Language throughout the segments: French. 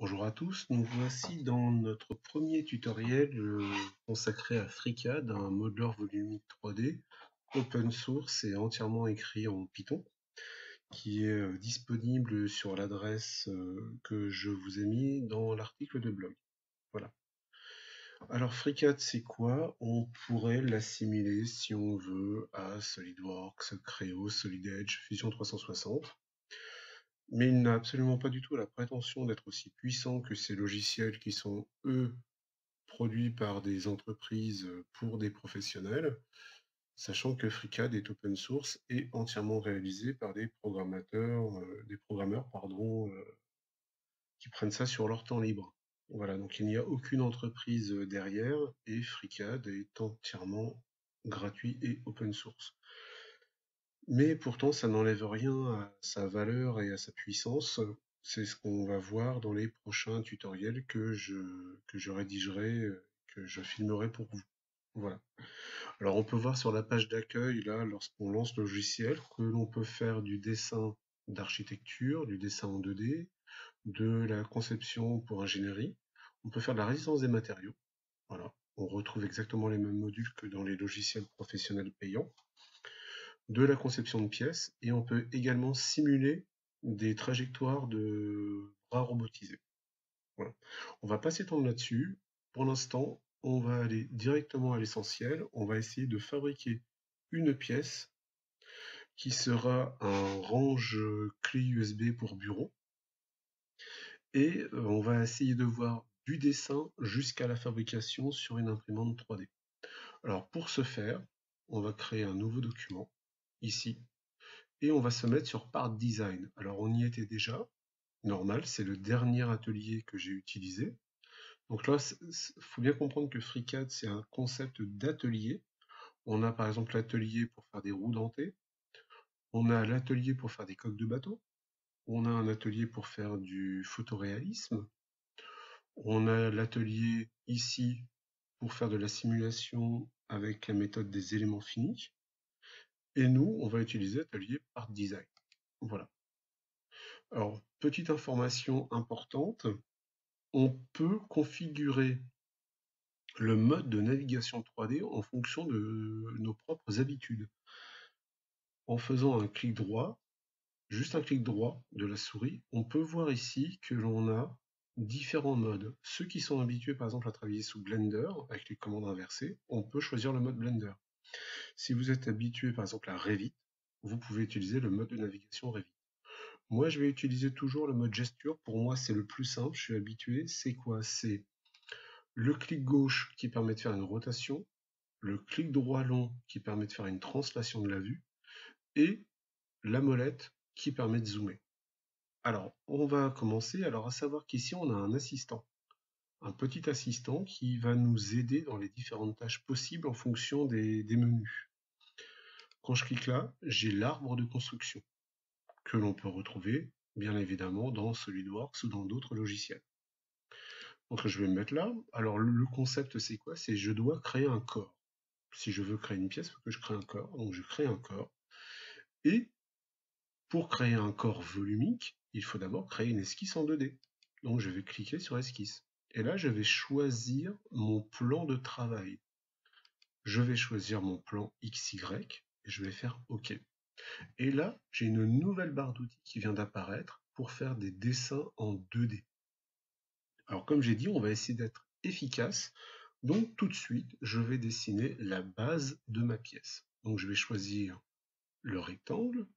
Bonjour à tous, nous voici dans notre premier tutoriel consacré à FreeCAD, un modeleur volumique 3D open source et entièrement écrit en Python, qui est disponible sur l'adresse que je vous ai mis dans l'article de blog. Voilà. Alors FreeCAD c'est quoi? On pourrait l'assimiler si on veut à SolidWorks, Creo, Solid Edge, Fusion 360. Mais il n'a absolument pas du tout la prétention d'être aussi puissant que ces logiciels qui sont, eux, produits par des entreprises pour des professionnels, sachant que FreeCAD est open source et entièrement réalisé par des programmeurs, pardon, qui prennent ça sur leur temps libre. Voilà, donc il n'y a aucune entreprise derrière et FreeCAD est entièrement gratuit et open source. Mais pourtant, ça n'enlève rien à sa valeur et à sa puissance. C'est ce qu'on va voir dans les prochains tutoriels que je rédigerai, que je filmerai pour vous. Voilà. Alors on peut voir sur la page d'accueil, là, lorsqu'on lance le logiciel, que l'on peut faire du dessin d'architecture, du dessin en 2D, de la conception pour ingénierie. On peut faire de la résistance des matériaux. Voilà. On retrouve exactement les mêmes modules que dans les logiciels professionnels payants. De la conception de pièces, et on peut également simuler des trajectoires de bras robotisés. Voilà. On va pas s'étendre là-dessus. Pour l'instant, on va aller directement à l'essentiel. On va essayer de fabriquer une pièce qui sera un range clé USB pour bureau. Et on va essayer de voir du dessin jusqu'à la fabrication sur une imprimante 3D. Alors pour ce faire, on va créer un nouveau document, ici, et on va se mettre sur Part Design. Alors on y était déjà, normal, c'est le dernier atelier que j'ai utilisé. Donc là, il faut bien comprendre que FreeCAD, c'est un concept d'atelier. On a par exemple l'atelier pour faire des roues dentées, on a l'atelier pour faire des coques de bateau, on a un atelier pour faire du photoréalisme, on a l'atelier ici pour faire de la simulation avec la méthode des éléments finis, et nous, on va utiliser l'atelier Part Design. Voilà. Alors, petite information importante, on peut configurer le mode de navigation 3D en fonction de nos propres habitudes. En faisant un clic droit, juste un clic droit de la souris, on peut voir ici que l'on a différents modes. Ceux qui sont habitués par exemple à travailler sous Blender, avec les commandes inversées, on peut choisir le mode Blender. Si vous êtes habitué par exemple à Revit, vous pouvez utiliser le mode de navigation Revit. Moi, je vais utiliser toujours le mode gesture. Pour moi, c'est le plus simple. Je suis habitué. C'est quoi? C'est le clic gauche qui permet de faire une rotation, le clic droit long qui permet de faire une translation de la vue, et la molette qui permet de zoomer. Alors, on va commencer. Alors, à savoir qu'ici, on a un assistant. Un petit assistant qui va nous aider dans les différentes tâches possibles en fonction des menus. Quand je clique là, j'ai l'arbre de construction que l'on peut retrouver, bien évidemment, dans SolidWorks ou dans d'autres logiciels. Donc je vais me mettre là. Alors le concept c'est quoi? C'est je dois créer un corps. Si je veux créer une pièce, il faut que je crée un corps. Donc je crée un corps. Et pour créer un corps volumique, il faut d'abord créer une esquisse en 2D. Donc je vais cliquer sur esquisse. Et là je vais choisir mon plan de travail. Je vais choisir mon plan XY et je vais faire OK. Et là, j'ai une nouvelle barre d'outils qui vient d'apparaître pour faire des dessins en 2D. Alors comme j'ai dit, on va essayer d'être efficace. Donc tout de suite, je vais dessiner la base de ma pièce. Donc je vais choisir le rectangle.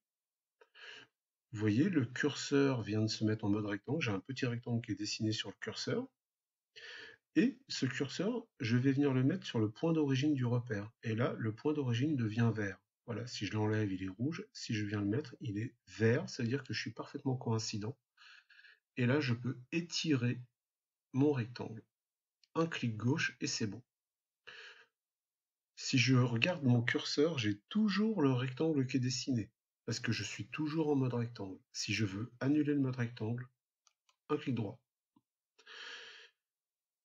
Vous voyez, le curseur vient de se mettre en mode rectangle. J'ai un petit rectangle qui est dessiné sur le curseur. Et ce curseur, je vais venir le mettre sur le point d'origine du repère. Et là, le point d'origine devient vert. Voilà, si je l'enlève, il est rouge. Si je viens le mettre, il est vert. Ça veut dire que je suis parfaitement coïncident. Et là, je peux étirer mon rectangle. Un clic gauche et c'est bon. Si je regarde mon curseur, j'ai toujours le rectangle qui est dessiné, parce que je suis toujours en mode rectangle. Si je veux annuler le mode rectangle, un clic droit.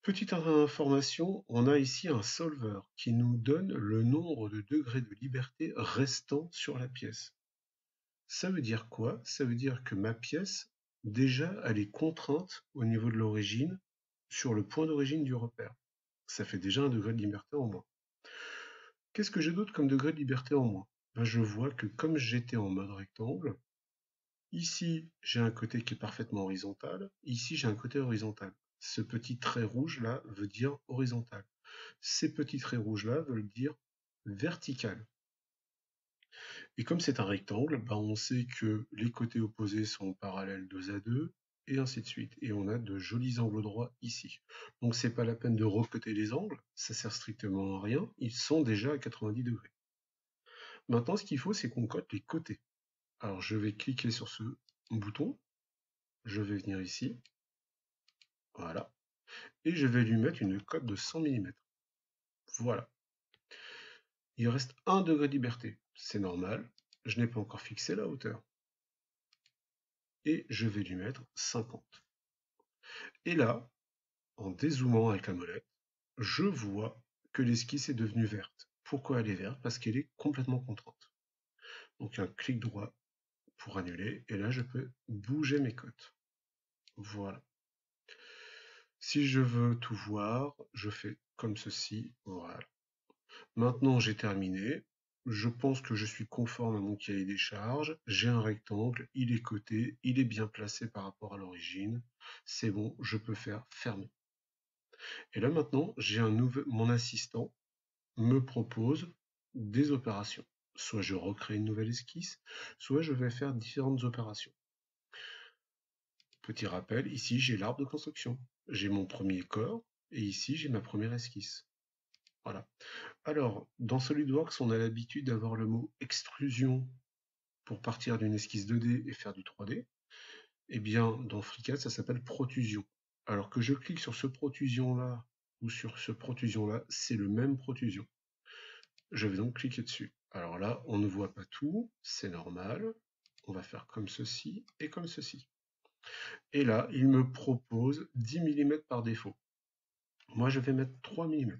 Petite information, on a ici un solver qui nous donne le nombre de degrés de liberté restant sur la pièce. Ça veut dire quoi? Ça veut dire que ma pièce déjà, elle est contrainte au niveau de l'origine sur le point d'origine du repère. Ça fait déjà un degré de liberté en moins. Qu'est-ce que j'ai d'autre comme degré de liberté en moins? Ben, je vois que comme j'étais en mode rectangle, ici j'ai un côté qui est parfaitement horizontal, ici j'ai un côté horizontal. Ce petit trait rouge là veut dire horizontal. Ces petits traits rouges là veulent dire vertical. Et comme c'est un rectangle, ben on sait que les côtés opposés sont parallèles 2 à 2, et ainsi de suite. Et on a de jolis angles droits ici. Donc c'est pas la peine de recoter les angles, ça sert strictement à rien, ils sont déjà à 90 degrés. Maintenant, ce qu'il faut, c'est qu'on cote les côtés. Alors je vais cliquer sur ce bouton, je vais venir ici, voilà, et je vais lui mettre une cote de 100 mm. Voilà. Il reste 1 degré de liberté, c'est normal, je n'ai pas encore fixé la hauteur. Et je vais lui mettre 50. Et là, en dézoomant avec la molette, je vois que l'esquisse est devenue verte. Pourquoi elle est verte? Parce qu'elle est complètement contrainte. Donc un clic droit pour annuler, et là je peux bouger mes cotes. Voilà. Si je veux tout voir, je fais comme ceci, voilà. Maintenant j'ai terminé, je pense que je suis conforme à mon cahier des charges, j'ai un rectangle, il est coté, il est bien placé par rapport à l'origine, c'est bon, je peux faire fermer. Et là maintenant, mon assistant me propose des opérations. Soit je recrée une nouvelle esquisse, soit je vais faire différentes opérations. Petit rappel, ici j'ai l'arbre de construction. J'ai mon premier corps, et ici j'ai ma première esquisse. Voilà. Alors, dans SolidWorks, on a l'habitude d'avoir le mot extrusion pour partir d'une esquisse 2D et faire du 3D. Eh bien, dans FreeCAD, ça s'appelle protrusion. Alors que je clique sur ce protrusion-là ou sur ce protrusion-là, c'est le même protrusion. Je vais donc cliquer dessus. Alors là, on ne voit pas tout, c'est normal. On va faire comme ceci et comme ceci. Et là, il me propose 10 mm par défaut. Moi, je vais mettre 3 mm.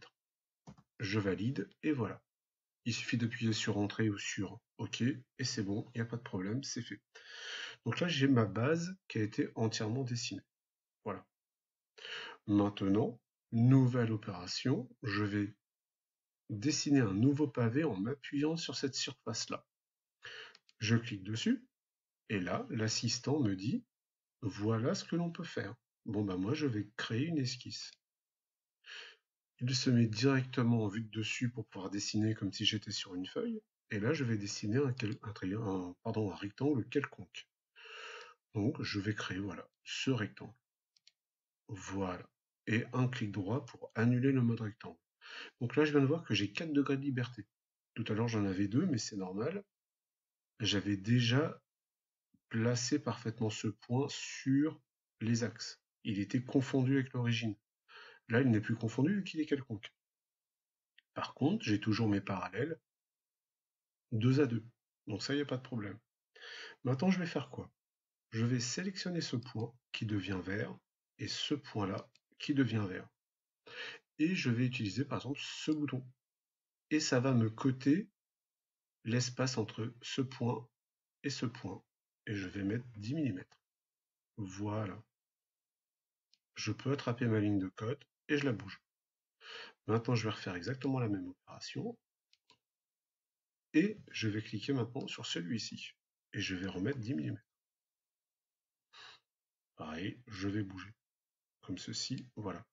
Je valide et voilà. Il suffit d'appuyer sur Entrée ou sur OK et c'est bon, il n'y a pas de problème, c'est fait. Donc là, j'ai ma base qui a été entièrement dessinée. Voilà. Maintenant, nouvelle opération, je vais dessiner un nouveau pavé en m'appuyant sur cette surface-là. Je clique dessus et là, l'assistant me dit voilà ce que l'on peut faire. Bon ben moi je vais créer une esquisse. Il se met directement en vue de dessus pour pouvoir dessiner comme si j'étais sur une feuille. Et là je vais dessiner un rectangle quelconque. Donc je vais créer voilà ce rectangle. Voilà. Et un clic droit pour annuler le mode rectangle. Donc là je viens de voir que j'ai 4 degrés de liberté. Tout à l'heure j'en avais 2 mais c'est normal. J'avais déjà placé parfaitement ce point sur les axes. Il était confondu avec l'origine. Là, il n'est plus confondu vu qu'il est quelconque. Par contre, j'ai toujours mes parallèles 2 à 2. Donc ça, il n'y a pas de problème. Maintenant, je vais faire quoi? Je vais sélectionner ce point qui devient vert et ce point-là qui devient vert. Et je vais utiliser par exemple ce bouton. Et ça va me coter l'espace entre ce point et ce point. Et je vais mettre 10 mm. Voilà. Je peux attraper ma ligne de code et je la bouge. Maintenant, je vais refaire exactement la même opération. Et je vais cliquer maintenant sur celui-ci. Et je vais remettre 10 mm. Pareil, je vais bouger. Comme ceci, voilà.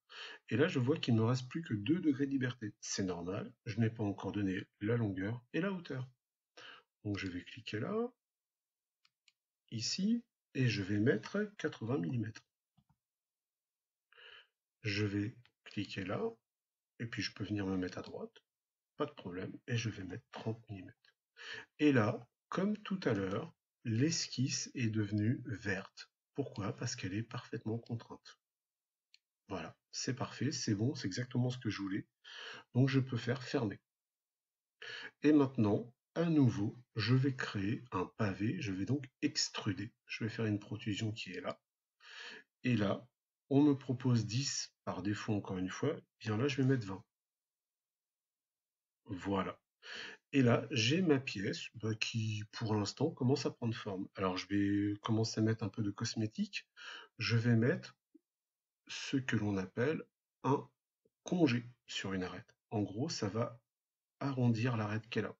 Et là, je vois qu'il ne me reste plus que 2 degrés de liberté. C'est normal, je n'ai pas encore donné la longueur et la hauteur. Donc je vais cliquer là, ici, et je vais mettre 80 mm. Je vais cliquer là, et puis je peux venir me mettre à droite, pas de problème, et je vais mettre 30 mm. Et là, comme tout à l'heure, l'esquisse est devenue verte. Pourquoi? Parce qu'elle est parfaitement contrainte. Voilà, c'est parfait, c'est bon, c'est exactement ce que je voulais. Donc je peux faire fermer. Et maintenant, à nouveau, je vais créer un pavé, je vais donc extruder. Je vais faire une protrusion qui est là. Et là, on me propose 10 par défaut encore une fois, bien là je vais mettre 20. Voilà. Et là, j'ai ma pièce qui, pour l'instant, commence à prendre forme. Alors, je vais commencer à mettre un peu de cosmétique. Je vais mettre ce que l'on appelle un congé sur une arête. En gros, ça va arrondir l'arête qu'elle a.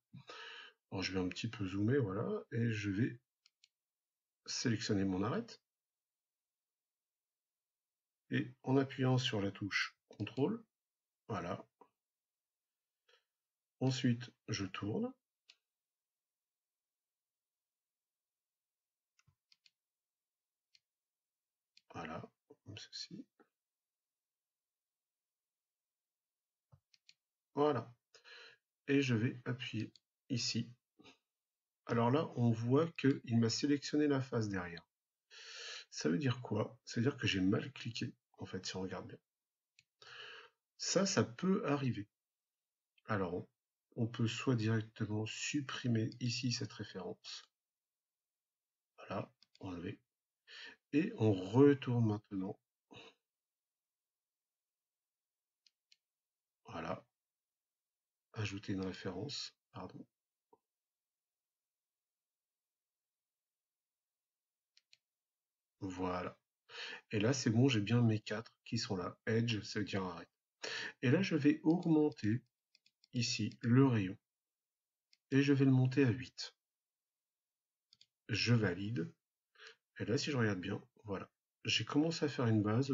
Alors, je vais un petit peu zoomer, voilà, et je vais sélectionner mon arête. Et en appuyant sur la touche CTRL, voilà. Ensuite, je tourne. Voilà, comme ceci. Voilà. Et je vais appuyer ici. Alors là, on voit qu'il m'a sélectionné la face derrière. Ça veut dire quoi? Ça veut dire que j'ai mal cliqué, en fait, si on regarde bien. Ça peut arriver. Alors, on peut soit directement supprimer ici cette référence. Voilà, enlever. Et on retourne maintenant. Voilà. Ajouter une référence. Pardon. Voilà. Et là, c'est bon, j'ai bien mes 4 qui sont là. Edge, ça veut dire arrête. Et là, je vais augmenter ici le rayon. Et je vais le monter à 8. Je valide. Et là, si je regarde bien, voilà. J'ai commencé à faire une base,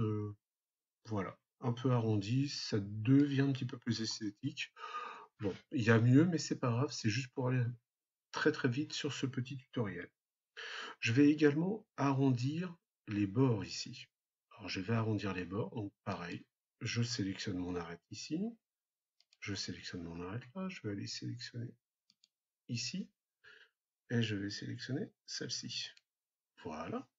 voilà, un peu arrondie. Ça devient un petit peu plus esthétique. Bon, il y a mieux, mais c'est pas grave. C'est juste pour aller très très vite sur ce petit tutoriel. Je vais également arrondir les bords ici. Alors, je vais arrondir les bords. Donc, pareil, je sélectionne mon arête ici. Je sélectionne mon arête là. Je vais aller sélectionner ici. Et je vais sélectionner celle-ci. Voilà.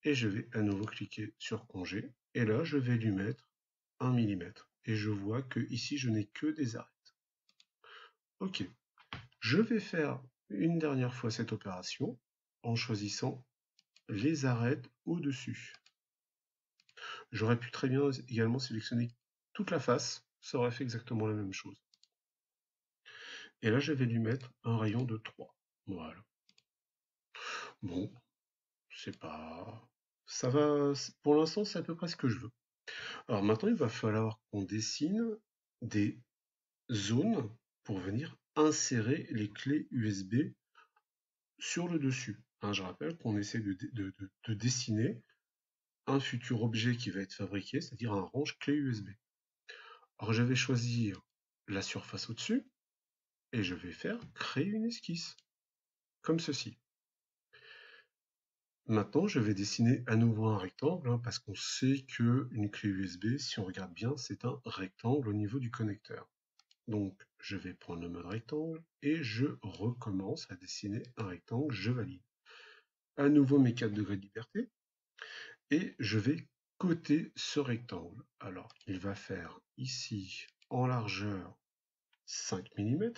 Et je vais à nouveau cliquer sur congé. Et là, je vais lui mettre 1 mm. Et je vois que ici, je n'ai que des arêtes. Ok. Je vais faire une dernière fois cette opération en choisissant les arêtes au-dessus. J'aurais pu très bien également sélectionner toute la face. Ça aurait fait exactement la même chose. Et là, je vais lui mettre un rayon de 3. Voilà. Bon, c'est pas... Ça va... Pour l'instant, c'est à peu près ce que je veux. Alors maintenant, il va falloir qu'on dessine des zones pour venir insérer les clés USB sur le dessus. Hein, je rappelle qu'on essaie de dessiner un futur objet qui va être fabriqué, c'est-à-dire un range clé USB. Alors je vais choisir la surface au-dessus et je vais faire créer une esquisse, comme ceci. Maintenant, je vais dessiner à nouveau un rectangle, hein, parce qu'on sait qu'une clé USB, si on regarde bien, c'est un rectangle au niveau du connecteur. Donc, je vais prendre le mode rectangle et je recommence à dessiner un rectangle, je valide. À nouveau mes 4 degrés de liberté et je vais coter ce rectangle. Alors, il va faire ici en largeur 5 mm.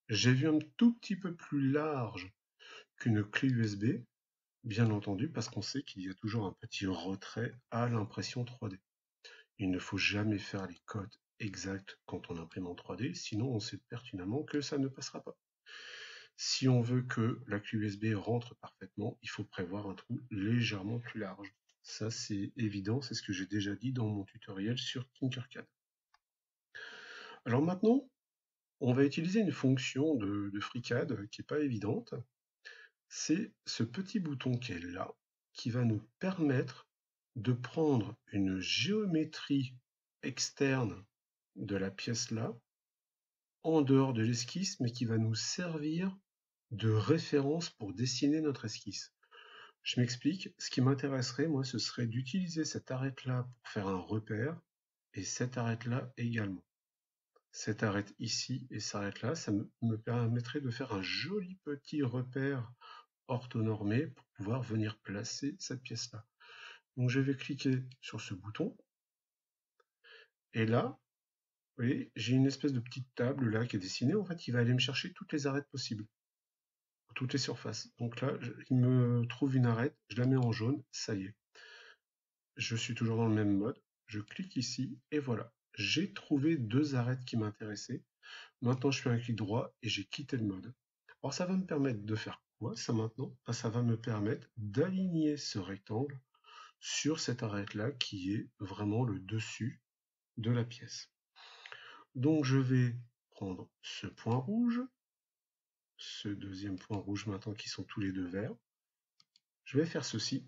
J'ai vu un tout petit peu plus large qu'une clé USB, bien entendu, parce qu'on sait qu'il y a toujours un petit retrait à l'impression 3D. Il ne faut jamais faire les codes exacts quand on imprime en 3D, sinon on sait pertinemment que ça ne passera pas. Si on veut que la clé USB rentre parfaitement, il faut prévoir un trou légèrement plus large. Ça, c'est évident, c'est ce que j'ai déjà dit dans mon tutoriel sur Tinkercad. Alors maintenant, on va utiliser une fonction de FreeCAD qui n'est pas évidente. C'est ce petit bouton qui est là, qui va nous permettre de prendre une géométrie externe de la pièce là, en dehors de l'esquisse, mais qui va nous servir de référence pour dessiner notre esquisse. Je m'explique, ce qui m'intéresserait, moi, ce serait d'utiliser cette arête-là pour faire un repère, et cette arête-là également. Cette arête ici et cette arête-là, ça me permettrait de faire un joli petit repère orthonormé pour pouvoir venir placer cette pièce-là. Donc je vais cliquer sur ce bouton, et là, vous voyez, j'ai une espèce de petite table là qui est dessinée, en fait, qui va aller me chercher toutes les arêtes possibles, toutes les surfaces. Donc là, il me trouve une arête, je la mets en jaune, ça y est. Je suis toujours dans le même mode, je clique ici, et voilà. J'ai trouvé 2 arêtes qui m'intéressaient. Maintenant, je fais un clic droit et j'ai quitté le mode. Alors, ça va me permettre de faire quoi, ça maintenant? Ça va me permettre d'aligner ce rectangle sur cette arête-là qui est vraiment le dessus de la pièce. Donc, je vais prendre ce point rouge, ce deuxième point rouge maintenant qui sont tous les deux verts. Je vais faire ceci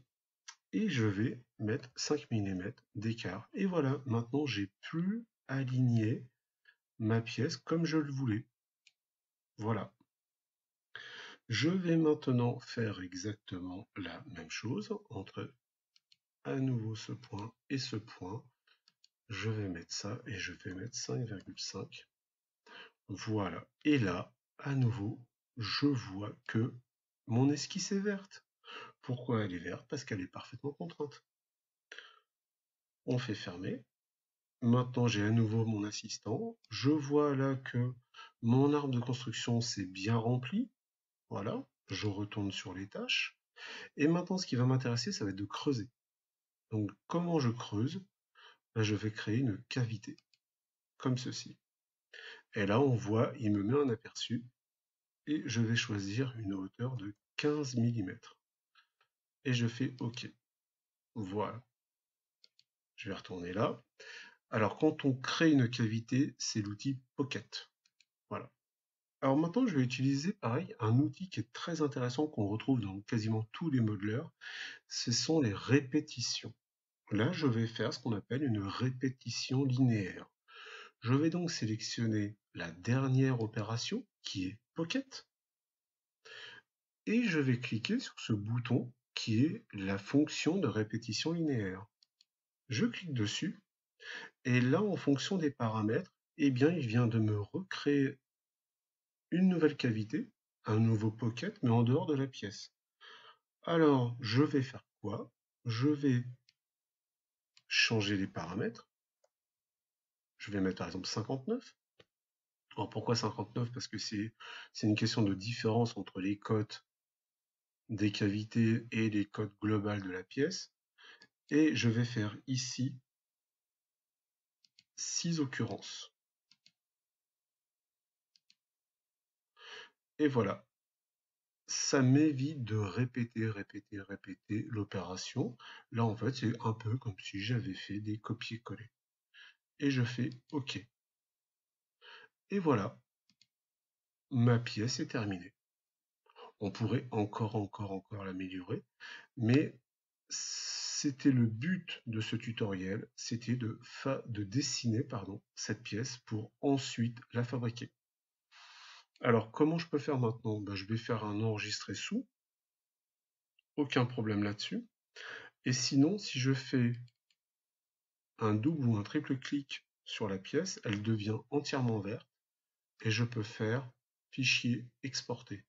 et je vais mettre 5 mm d'écart. Et voilà, maintenant j'ai plus aligné ma pièce comme je le voulais. Voilà. Je vais maintenant faire exactement la même chose entre à nouveau ce point et ce point. Je vais mettre ça et je vais mettre 5,5. Voilà. Et là, à nouveau, je vois que mon esquisse est verte. Pourquoi elle est verte? Parce qu'elle est parfaitement contrainte. On fait fermer. Maintenant, j'ai à nouveau mon assistant. Je vois là que mon arbre de construction s'est bien rempli. Voilà. Je retourne sur les tâches. Et maintenant, ce qui va m'intéresser, ça va être de creuser. Donc, comment je creuse? Je vais créer une cavité, comme ceci. Et là, on voit, il me met un aperçu. Et je vais choisir une hauteur de 15 mm. Et je fais OK. Voilà. Je vais retourner là. Alors, quand on crée une cavité, c'est l'outil Pocket. Voilà. Alors maintenant, je vais utiliser, pareil, un outil qui est très intéressant, qu'on retrouve dans quasiment tous les modeleurs. Ce sont les répétitions. Là, je vais faire ce qu'on appelle une répétition linéaire. Je vais donc sélectionner la dernière opération, qui est Pocket. Et je vais cliquer sur ce bouton, qui est la fonction de répétition linéaire. Je clique dessus. Et là, en fonction des paramètres, eh bien, il vient de me recréer une nouvelle cavité, un nouveau pocket, mais en dehors de la pièce. Alors, je vais faire quoi? Je vais changer les paramètres. Je vais mettre par exemple 59. Alors pourquoi 59? Parce que c'est une question de différence entre les cotes des cavités et les cotes globales de la pièce. Et je vais faire ici 6 occurrences. Et voilà. Ça m'évite de répéter l'opération. Là, en fait, c'est un peu comme si j'avais fait des copier-coller. Et je fais OK. Et voilà, ma pièce est terminée. On pourrait encore l'améliorer, mais c'était le but de ce tutoriel, c'était de dessiner cette pièce pour ensuite la fabriquer. Alors, comment je peux faire maintenant? Je vais faire un enregistrer sous, aucun problème là-dessus. Et sinon, si je fais un double ou un triple clic sur la pièce, elle devient entièrement verte et je peux faire fichier exporter.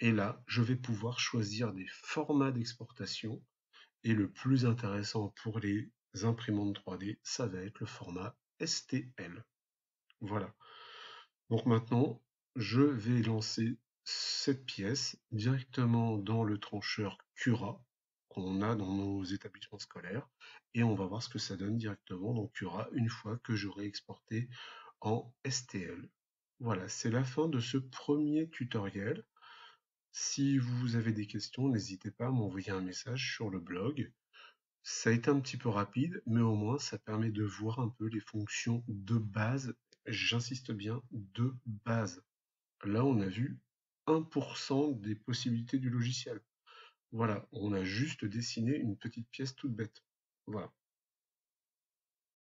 Et là, je vais pouvoir choisir des formats d'exportation et le plus intéressant pour les imprimantes 3D, ça va être le format STL. Voilà. Donc maintenant, je vais lancer cette pièce directement dans le trancheur Cura qu'on a dans nos établissements scolaires et on va voir ce que ça donne directement dans Cura une fois que j'aurai exporté en STL. Voilà, c'est la fin de ce premier tutoriel. Si vous avez des questions, n'hésitez pas à m'envoyer un message sur le blog. Ça a été un petit peu rapide, mais au moins ça permet de voir un peu les fonctions de base. J'insiste bien, de base. Là, on a vu 1% des possibilités du logiciel. Voilà, on a juste dessiné une petite pièce toute bête. Voilà.